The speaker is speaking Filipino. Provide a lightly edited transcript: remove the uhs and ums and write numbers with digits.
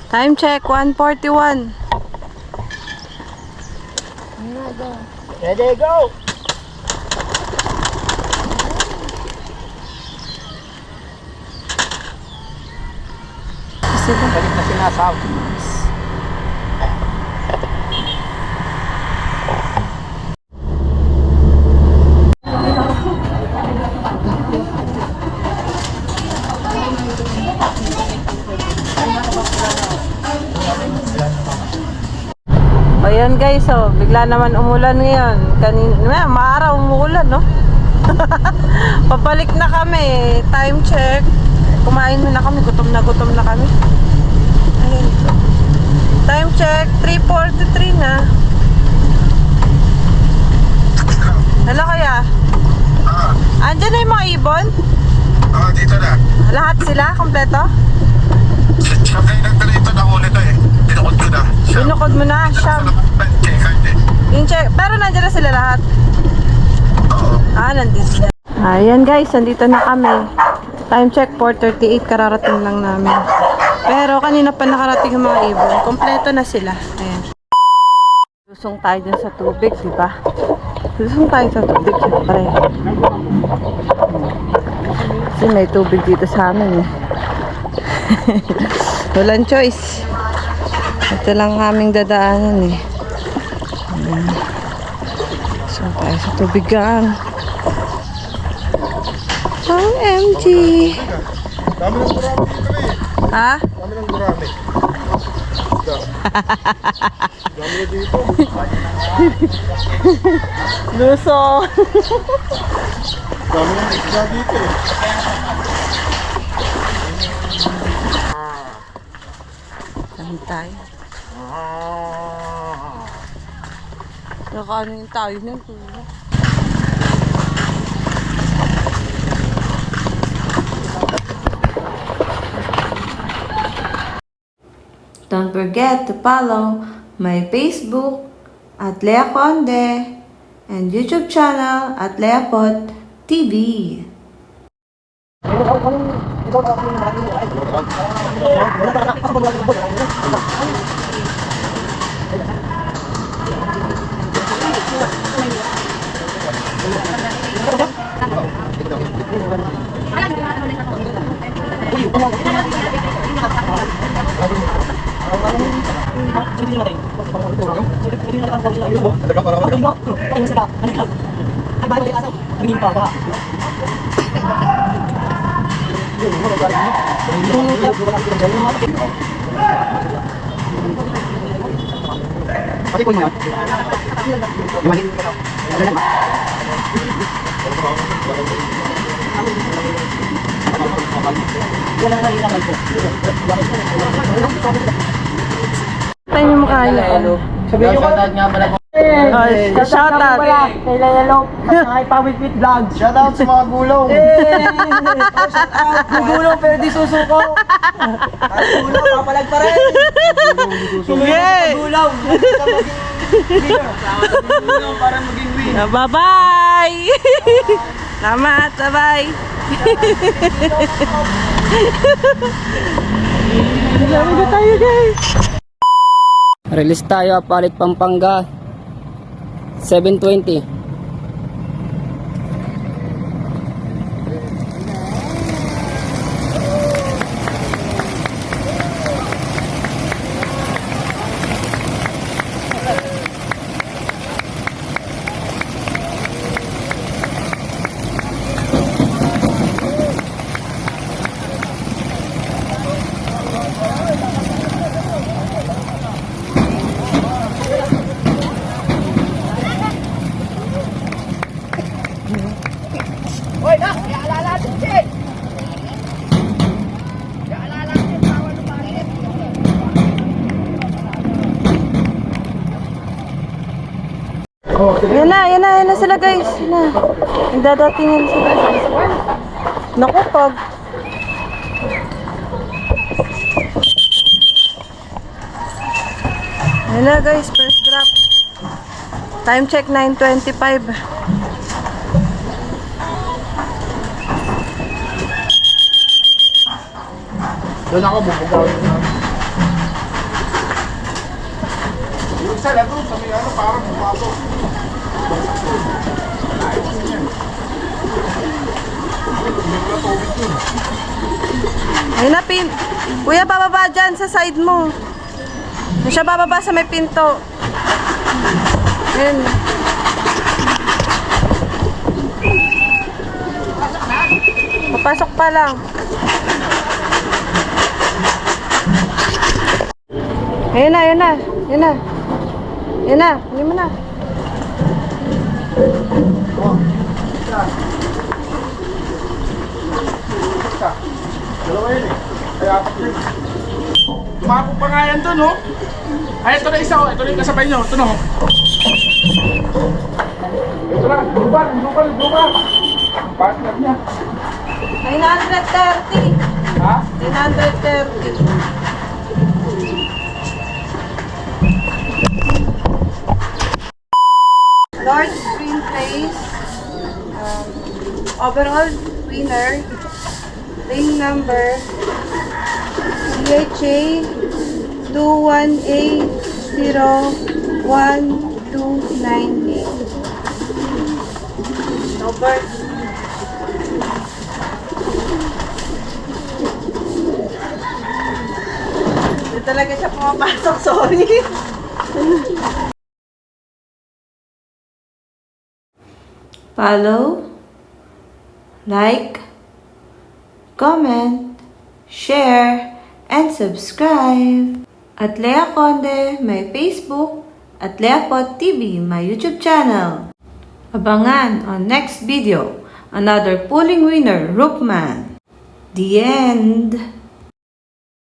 Time check, 1:41. Ready, go! Balik na sinasaw. Ayan guys, oh, bigla naman umulan ngayon. Kanina, maaraw umuulan, no? Papalik na kami. Time check. Kumain na kami, gutom na kami. Ayun. Time check, 3:43 na. Hala kaya? Andyan na yung mga ibon? Oo, dito na. Lahat sila, kompleto? Siya kayo nagdala ito na ulit eh. Binukod ko na. Binukod mo na, Siyam. Pero nandiyan na sila lahat? Oo. Nandito na. Ayan guys, nandito na kami. Time check, 4:38, kararating lang namin. Pero kanina pa nakarating yung mga ibon. Kompleto na sila. Ayan. Lusong tayo dun sa tubig, di ba? Lusong tayo sa tubig, syempre. Kasi may tubig dito sa amin eh. Walang choice. Ito lang aming dadaanan eh. Ayan. Lusong tayo sa tubigan. OMG! Dami ng gurami dito eh. Ha? Dami ng gurami. Dami na dito. Lusong! Dami ng isda dito eh. Saan tayo? Nakaano yung tayo nun? Don't forget to follow my Facebook at Lea Conde and YouTube channel at Leapot TV. Tayo mo kaya. Sabihin nyo shoutout nga pala po. Shoutout. Kay Layalo. Kay Pawit Vlog. Shoutout sa mga gulong. Shoutout. May gulong pero di susuko. Ay gulong, papalag pa rin. Yeah. Gulong. Gulong para maging win. Bye-bye! Salamat, bye-bye! Lalo na tayo guys! Release tayo, Palit Pampanga 7:20. Yan na sila guys. Yan na. Nagdadatingan sila. Naku, pag. Yan na guys, first drop. Time check 9:25. Doon ako bubugawin. Yung isa lang doon, sa may ano, parang pumasok. Ayun na, Kuya, bababa dyan sa side mo. Doon siya bababa sa may pinto. Ayun. Papasok pa lang. Ayun na, ayun na. Ayun na. Ayun na, hindi mo na. Dalawa yun eh. Kaya apat yun. Tumapok pa nga yan doon, oh. Ay, ito na isa, oh. Ito na yung kasabay nyo. Ito na, oh. Ito na, lupa. Ang partner niya. 930. Ha? 930. Lord Green Place. Overall winner. Ring number DHA 21A01298. Robert. Hindi talaga siya pumapasok, sorry. Follow, like, comment, share, and subscribe. At Lea Conde, my Facebook, at Leapod TV, my YouTube channel. Abangan on next video, another pulling winner, Rookman. The end.